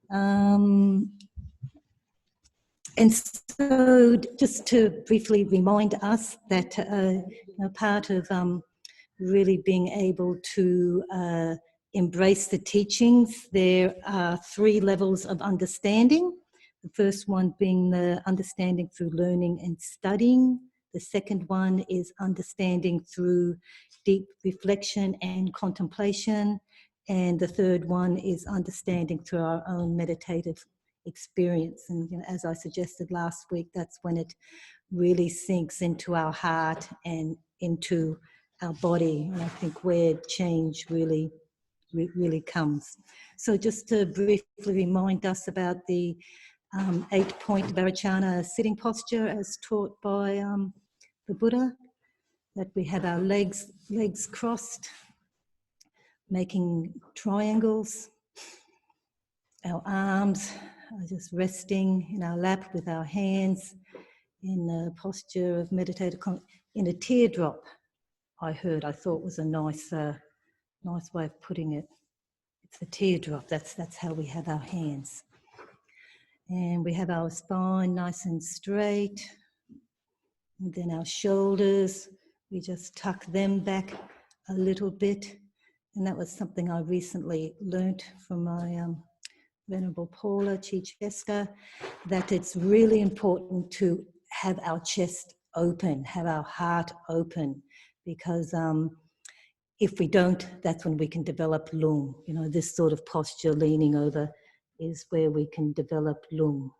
And so just to briefly remind us that part of really being able to embrace the teachings, there are 3 levels of understanding. The first one being the understanding through learning and studying. The second one is understanding through deep reflection and contemplation. And the third one is understanding through our own meditative experience. And as I suggested last week, that's when it really sinks into our heart and into our body. And I think where change really comes. So just to briefly remind us about the 8-point Varachana sitting posture as taught by the Buddha, that we have our legs crossed, making triangles. Our arms are just resting in our lap with our hands in a posture of meditative, in a teardrop. I thought was a nice way of putting it. It's a teardrop. That's how we have our hands. And we have our spine nice and straight. And then our shoulders, we just tuck them back a little bit. And that was something I recently learnt from my Venerable Paula Chichester, that it's really important to have our chest open, have our heart open, because if we don't, that's when we can develop lung. This sort of posture, leaning over, is where we can develop lung.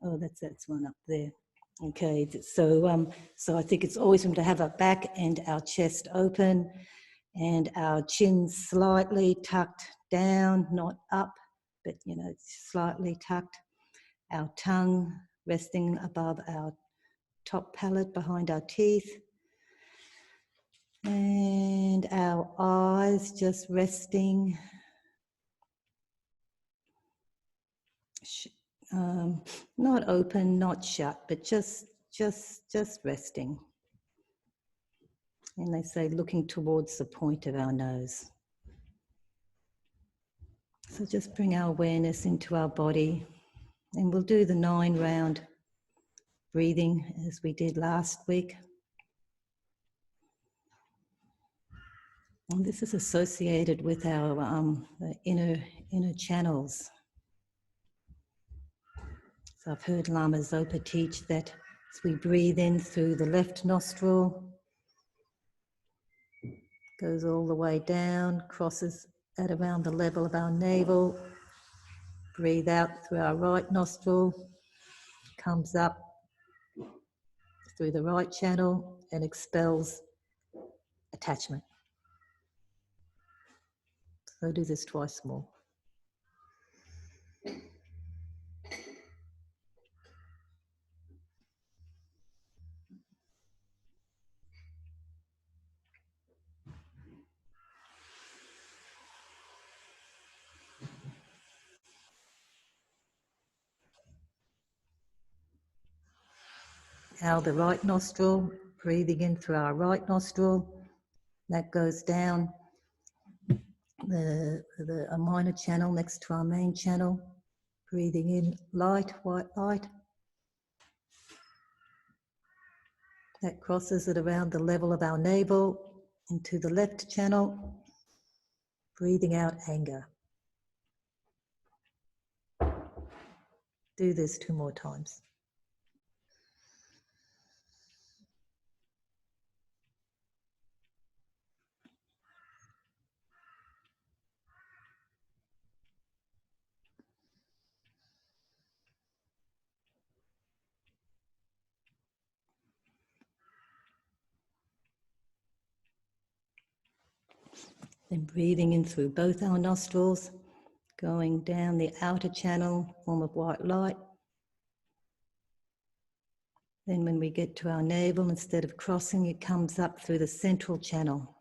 Oh, that's one up there. Okay, so I think it's always important to have our back and our chest open, and our chin slightly tucked down, not up, but slightly tucked. Our tongue resting above our top palate behind our teeth. And our eyes just resting, not open, not shut, but just resting. And they say looking towards the point of our nose. So just bring our awareness into our body, and we'll do the 9-round breathing as we did last week. And this is associated with our inner channels. So I've heard Lama Zopa teach that as we breathe in through the left nostril, goes all the way down, crosses at around the level of our navel. Breathe out through our right nostril, comes up through the right channel and expels attachment. So do this twice more. Now the right nostril, breathing in through our right nostril. That goes down a minor channel next to our main channel. Breathing in light, white light. That crosses at around the level of our navel into the left channel. Breathing out anger. Do this 2 more times. Then breathing in through both our nostrils, going down the outer channel, form of white light. Then when we get to our navel, instead of crossing, it comes up through the central channel,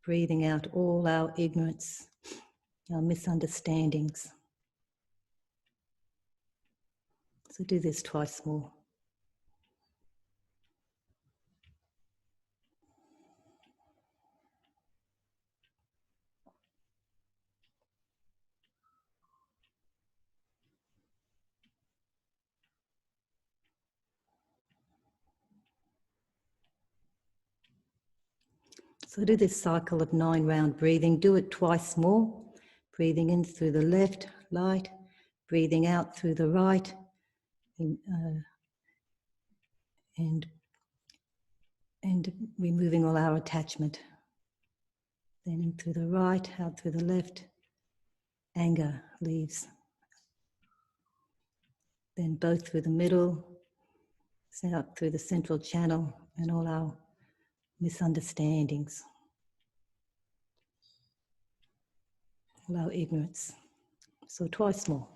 breathing out all our ignorance, our misunderstandings. So do this twice more. So do this cycle of 9 round breathing. Do it twice more. Breathing in through the left, light. Breathing out through the right. And removing all our attachment. Then in through the right, out through the left. Anger leaves. Then both through the middle, out through the central channel, and all our misunderstandings, all our ignorance. So twice more.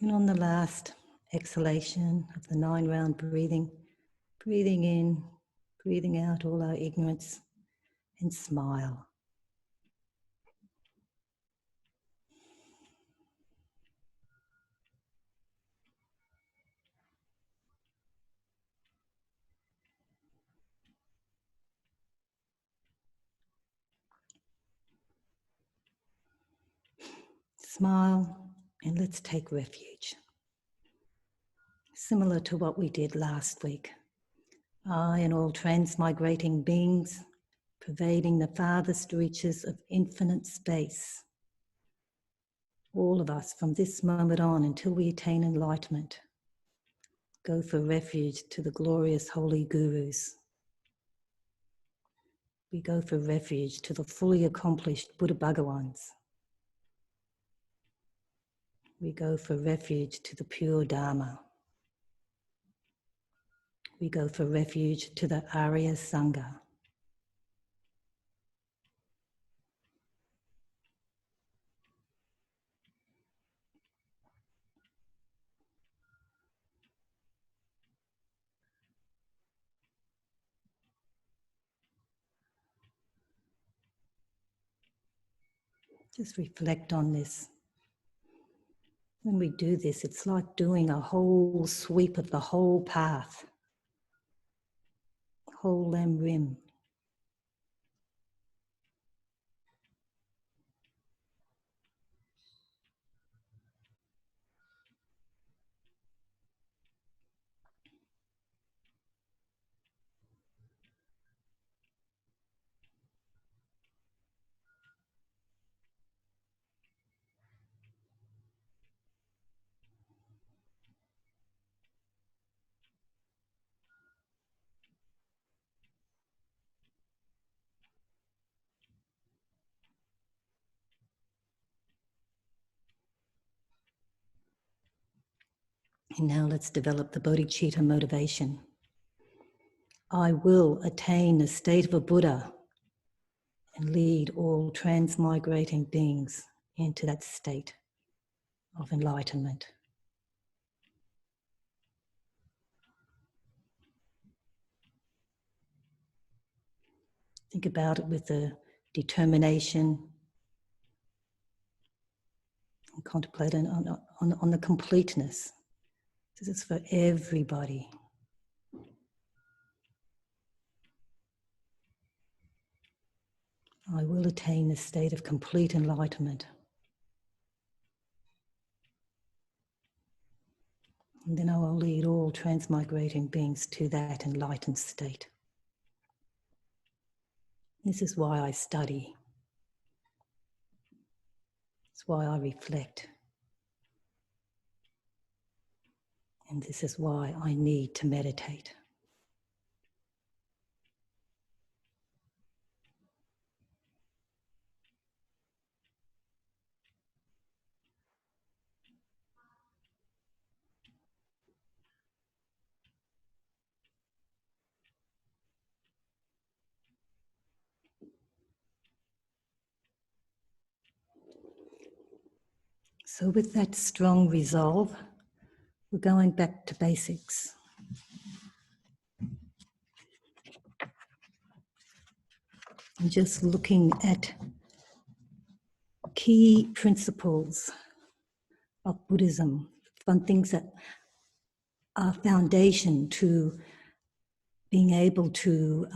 And on the last exhalation of the 9 round breathing, breathing in, breathing out all our ignorance, and smile. Smile, and let's take refuge. Similar to what we did last week. I and all transmigrating beings, pervading the farthest reaches of infinite space. All of us from this moment on until we attain enlightenment, go for refuge to the glorious holy gurus. We go for refuge to the fully accomplished Buddha Bhagawans. We go for refuge to the pure Dharma. We go for refuge to the Arya Sangha. Just reflect on this. When we do this, it's like doing a whole sweep of the whole path, whole Lam Rim. And now let's develop the bodhicitta motivation. I will attain the state of a Buddha and lead all transmigrating beings into that state of enlightenment. Think about it with a determination and contemplate on the completeness. This is for everybody. I will attain the state of complete enlightenment. And then I will lead all transmigrating beings to that enlightened state. This is why I study. It's why I reflect. And this is why I need to meditate. So with that strong resolve, we're going back to basics. And just looking at key principles of Buddhism, fun things that are foundation to being able to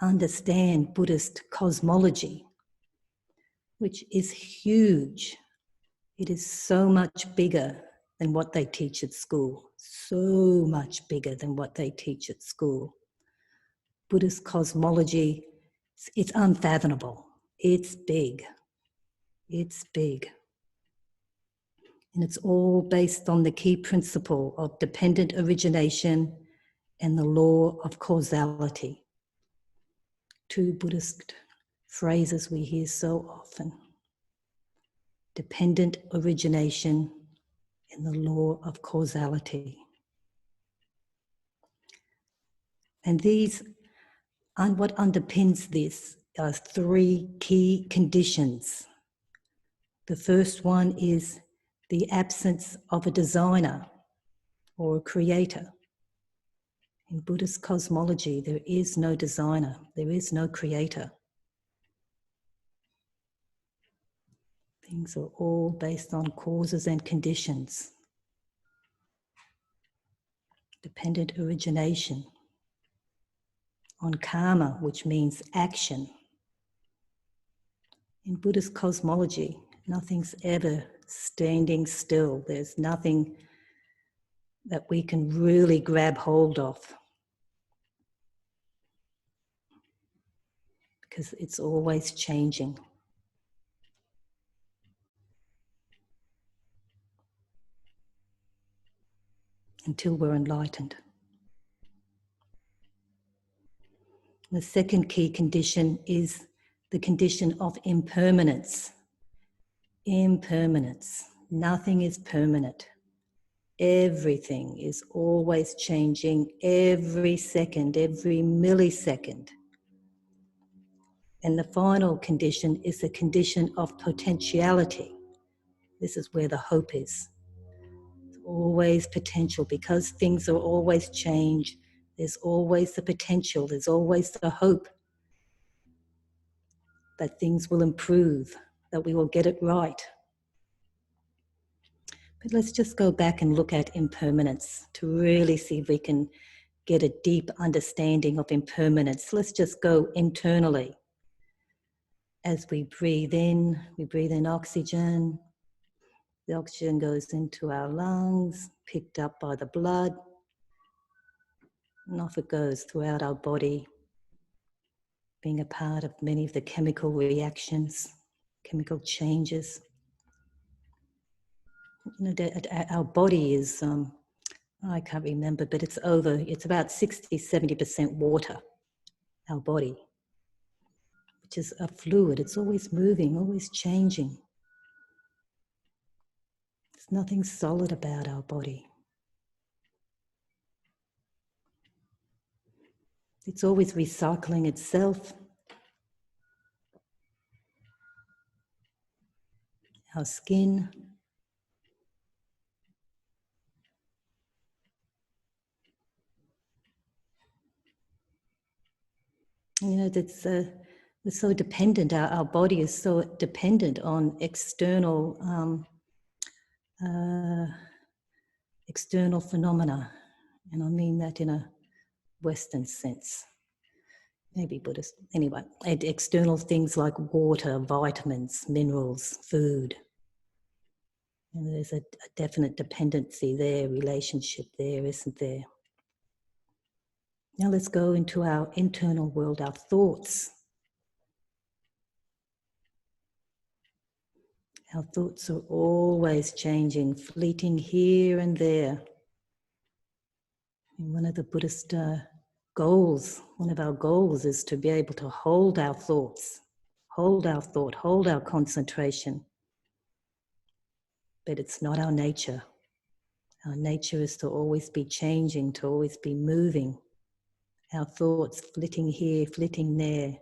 understand Buddhist cosmology, which is huge. It is so much bigger than what they teach at school, so much bigger than what they teach at school. Buddhist cosmology, it's unfathomable. It's big. It's big. And it's all based on the key principle of dependent origination and the law of causality. Two Buddhist phrases we hear so often. Dependent origination and the law of causality. And these, and what underpins this are three key conditions. The first one is the absence of a designer or a creator. In Buddhist cosmology, there is no designer, there is no creator. Things are all based on causes and conditions. Dependent origination. On karma, which means action. In Buddhist cosmology, nothing's ever standing still. There's nothing that we can really grab hold of, because it's always changing. Until we're enlightened. The second key condition is the condition of impermanence. Impermanence. Nothing is permanent. Everything is always changing every second, every millisecond. And the final condition is the condition of potentiality. This is where the hope is. It's always potential, because things are always change. There's always the potential, there's always the hope that things will improve, that we will get it right. But let's just go back and look at impermanence to really see if we can get a deep understanding of impermanence. Let's just go internally. As we breathe in oxygen. The oxygen goes into our lungs, picked up by the blood, and off it goes throughout our body, being a part of many of the chemical reactions, chemical changes. You know, our body is, I can't remember, but it's about 60, 70% water, our body, which is a fluid. It's always moving, always changing. There's nothing solid about our body. It's always recycling itself. Our skin. You know, that's we're so dependent. Our body is so dependent on external external phenomena, and I mean that in a Western sense. Maybe Buddhist. Anyway, external things like water, vitamins, minerals, food. And there's a definite dependency there, relationship there, isn't there? Now let's go into our internal world, our thoughts. Our thoughts are always changing, fleeting here and there. And one of the Buddhist goals, one of our goals is to be able to hold our thoughts, hold our thought, hold our concentration. But it's not our nature. Our nature is to always be changing, to always be moving. Our thoughts flitting here, flitting there,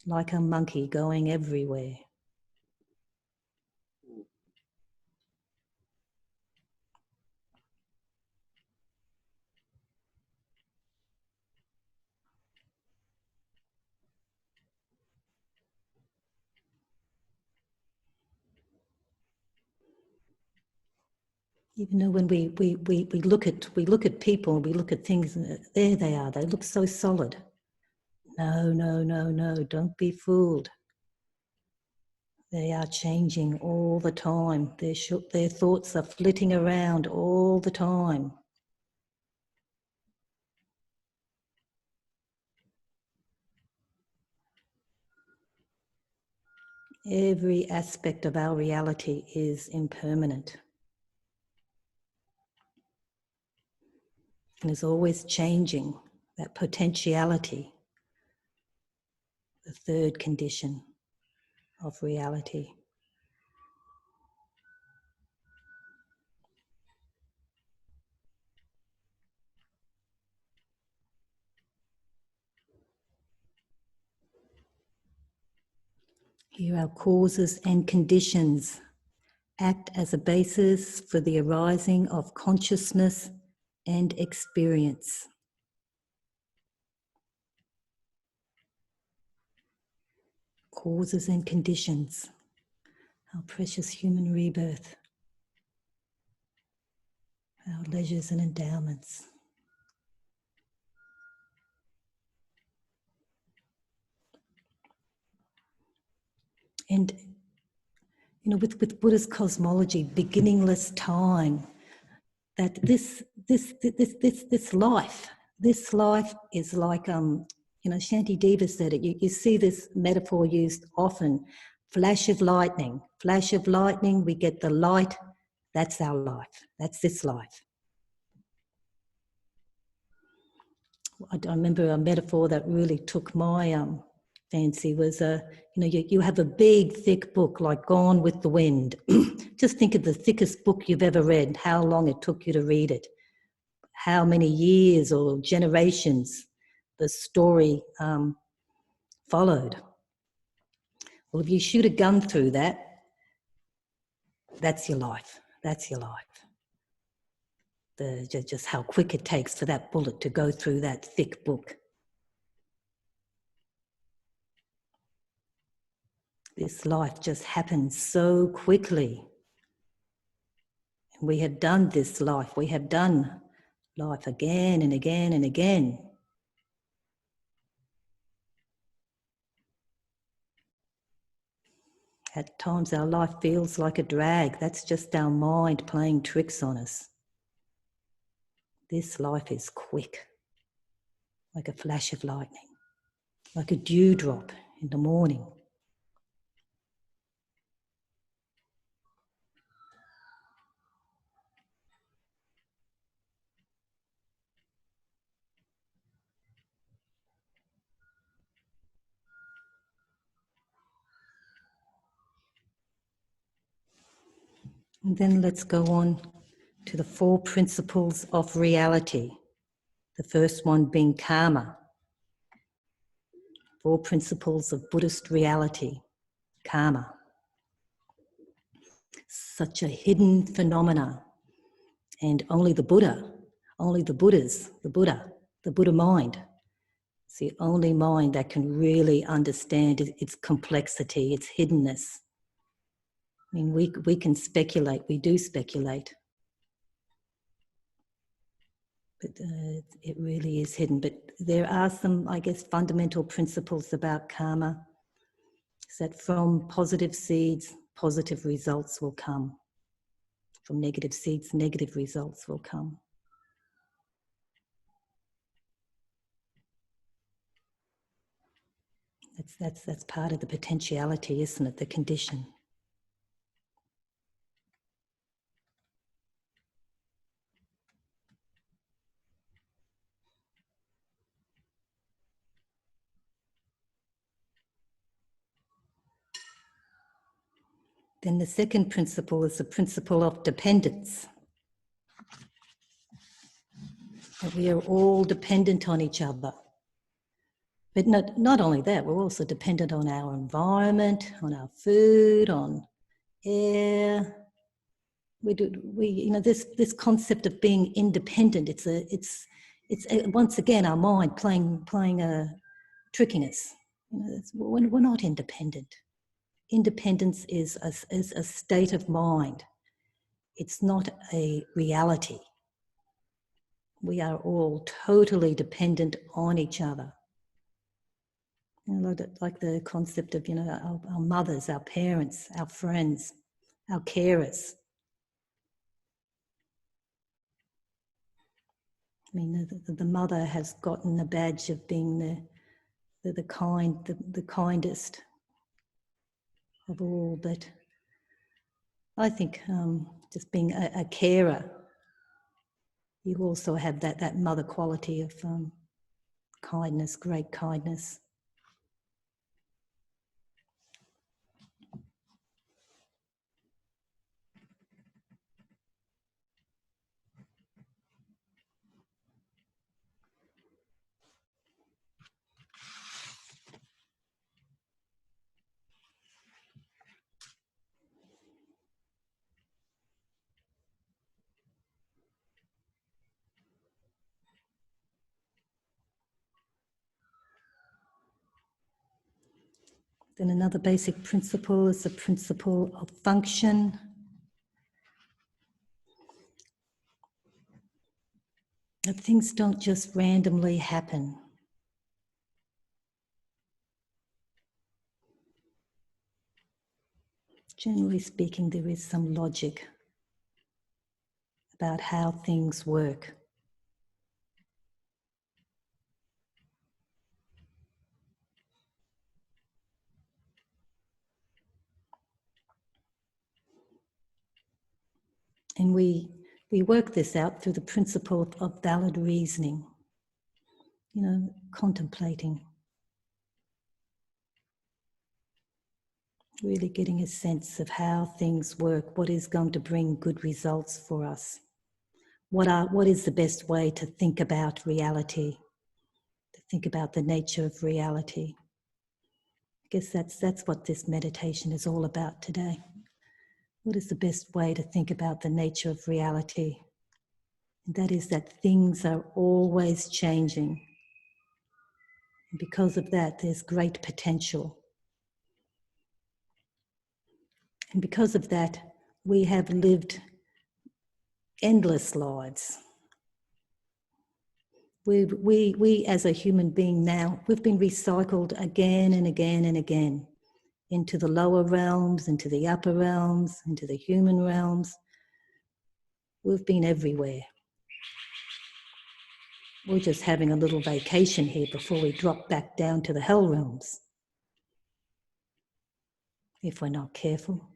like a monkey going everywhere. Even though when we look at people, we look at things, there they are, they look so solid. No, no, no, no, don't be fooled. They are changing all the time. Their thoughts are flitting around all the time. Every aspect of our reality is impermanent. And is always changing, that potentiality, the third condition of reality. Here our causes and conditions act as a basis for the arising of consciousness and experience. Causes and conditions, our precious human rebirth, our leisures and endowments. And you know, with Buddha's cosmology, beginningless time, that this life is like you know, Shantideva said it. You see this metaphor used often. Flash of lightning, we get the light, that's our life, that's this life. I remember a metaphor that really took my fancy was, you know, you have a big, thick book like Gone with the Wind. Just think of the thickest book you've ever read, how long it took you to read it, how many years or generations the story followed. Well, if you shoot a gun through that, that's your life. That's your life. Just how quick it takes for that bullet to go through that thick book. This life just happens so quickly. We have done this life. We have done life again and again and again. At times our life feels like a drag. That's just our mind playing tricks on us. This life is quick, like a flash of lightning, like a dewdrop in the morning. And then let's go on to the 4 principles of reality. The first one being karma. 4 principles of Buddhist reality, karma. Such a hidden phenomena, and only the Buddha, only the Buddhas, the Buddha mind, it's the only mind that can really understand its complexity, its hiddenness. I mean, we can speculate, we do speculate, but it really is hidden. But there are some, I guess, fundamental principles about karma, is that from positive seeds, positive results will come. From negative seeds, negative results will come. That's part of the potentiality, isn't it? The condition. Then the second principle is the principle of dependence. That we are all dependent on each other. But not only that, we're also dependent on our environment, on our food, on air. This concept of being independent. It's once again our mind playing tricking us. We're not independent. Independence is a state of mind. It's not a reality. We are all totally dependent on each other. Like the concept of, our mothers, our parents, our friends, our carers. I mean, the mother has gotten the badge of being the kindest of all, but I think just being a carer, you also have that mother quality of kindness, great kindness. Then another basic principle is the principle of function. That things don't just randomly happen. Generally speaking, there is some logic about how things work. And we work this out through the principle of valid reasoning, contemplating, really getting a sense of how things work, what is going to bring good results for us, what is the best way to think about reality, to think about the nature of reality. I guess that's what this meditation is all about today. What is the best way to think about the nature of reality? And that is that things are always changing. And because of that, there's great potential. And because of that, we have lived endless lives. We as a human being now, we've been recycled again and again and again into the lower realms, into the upper realms, into the human realms. We've been everywhere. We're just having a little vacation here before we drop back down to the hell realms. If we're not careful,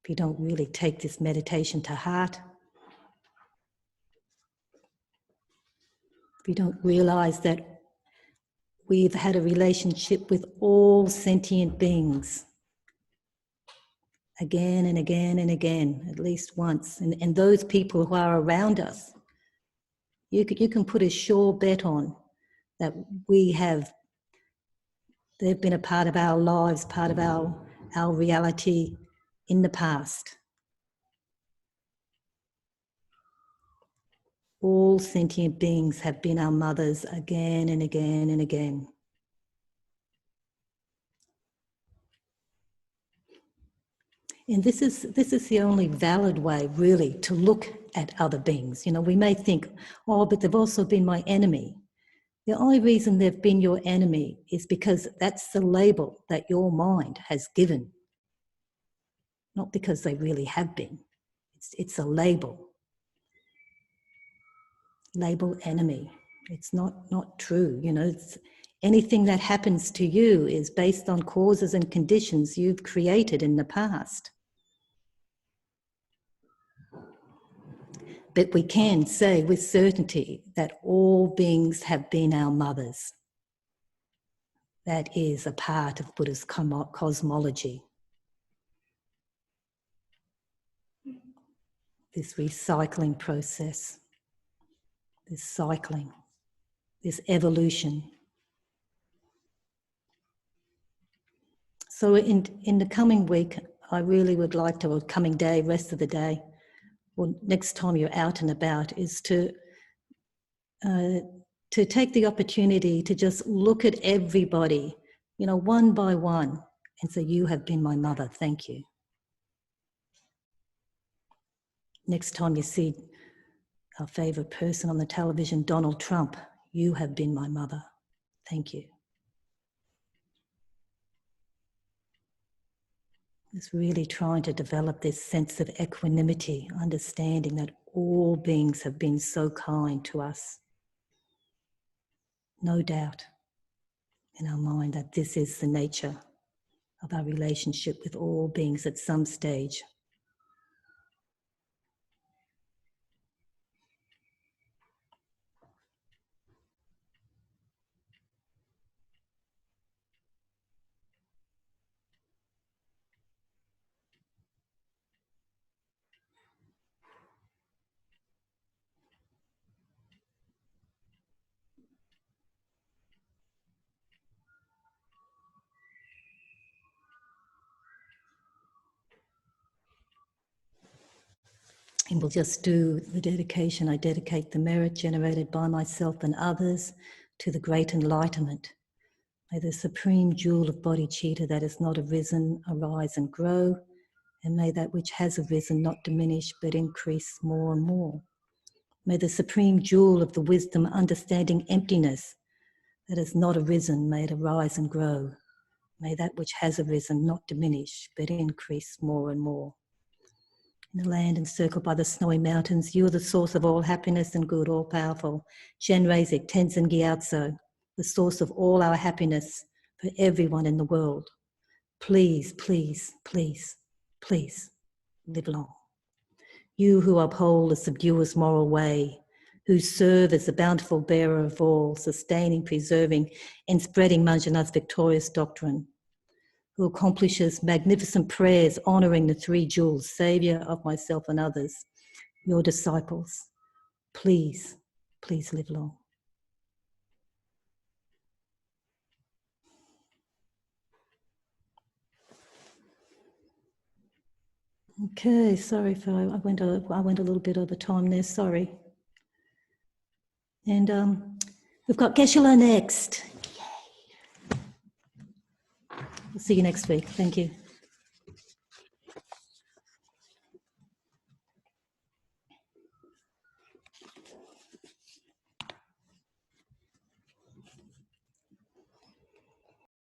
if you don't really take this meditation to heart, if you don't realize that we've had a relationship with all sentient beings again and again and again, at least once, and those people who are around us, you can put a sure bet on that we have They've been a part of our lives, part of our reality in the past. All sentient beings have been our mothers again and again and again. And this is the only valid way, really, to look at other beings. You know, we may think, oh, but they've also been my enemy. The only reason they've been your enemy is because that's the label that your mind has given. Not because they really have been. It's a label. Label enemy. It's not true. You know, anything that happens to you is based on causes and conditions you've created in the past. But we can say with certainty that all beings have been our mothers. That is a part of Buddha's cosmology. This recycling process, this cycling, this evolution. So in the coming week, I really would like to, or coming day, rest of the day, or next time you're out and about, is to take the opportunity to just look at everybody, you know, one by one, and say, you have been my mother, thank you. Next time you see our favourite person on the television, Donald Trump, you have been my mother, thank you. It's really trying to develop this sense of equanimity, understanding that all beings have been so kind to us. No doubt in our mind that this is the nature of our relationship with all beings at some stage. And we'll just do the dedication. I dedicate the merit generated by myself and others to the great enlightenment. May the supreme jewel of bodhicitta that has not arisen arise and grow, and may that which has arisen not diminish but increase more and more. May the supreme jewel of the wisdom understanding emptiness that has not arisen, may it arise and grow. May that which has arisen not diminish but increase more and more. In the land encircled by the snowy mountains, you are the source of all happiness and good, all-powerful. Shenrezig Tenzin Gyatso, the source of all our happiness for everyone in the world. Please, please, please, please live long. You who uphold the subduous moral way, who serve as the bountiful bearer of all, sustaining, preserving, and spreading Manjunath's victorious doctrine, who accomplishes magnificent prayers honouring the three jewels, saviour of myself and others, your disciples. Please, please live long. Okay, sorry if I went a little bit over time there, sorry. And we've got Geshe-la next. Yay. We'll see you next week. Thank you.